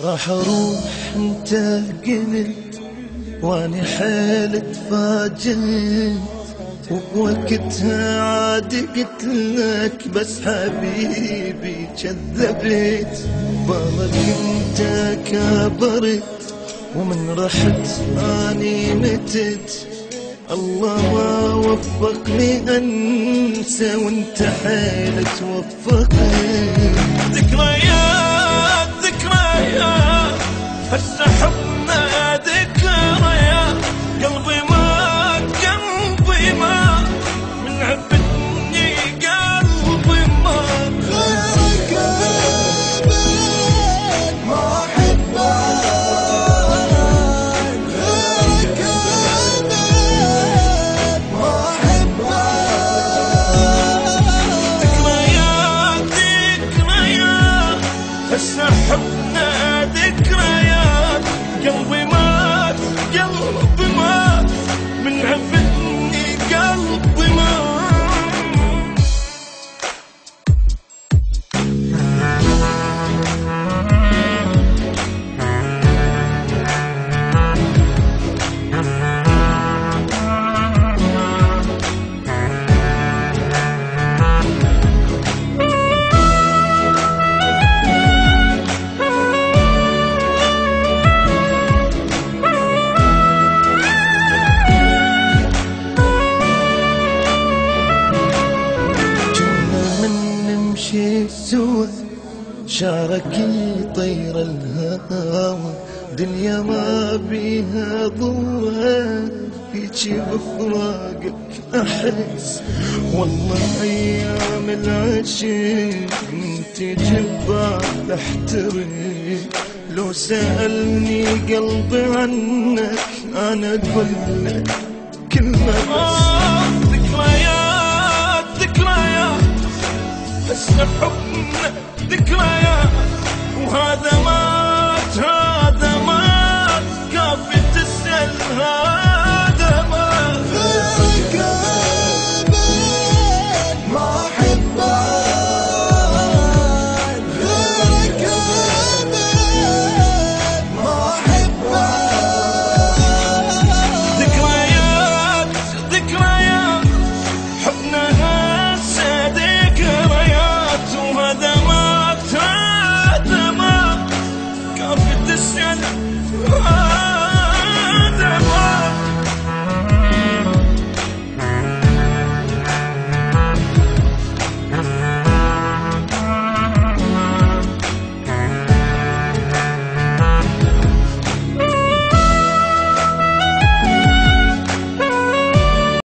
راح اروح انت قلت واني حيل تفاجئت، وبوقتها عاد قلت لك بس حبيبي كذبت. بالك انت كبرت ومن رحت اني متت، الله ما وفقني انسى وانت حيل توفقني. ذكريات ذكريات هسه حبنا ذكريات، قلبي ما من عفتني قلبي ما غيرك ابد ما احبك، غيرك ابد ما احبك. ذكريات ذكريات هسه حبنا ذكريات، قلبي مات قلبي مات من عفتني قلبي مات. سوى شعرك يطير الهوى، دنيا ما بيها ضوى فيك بفراقك احس. والله ايام العشق انت جبال احترق، لو سألني قلبي عنك انا اقول لك كلمة بس. ذكريات ذكريات هسه حبنا ذكريات.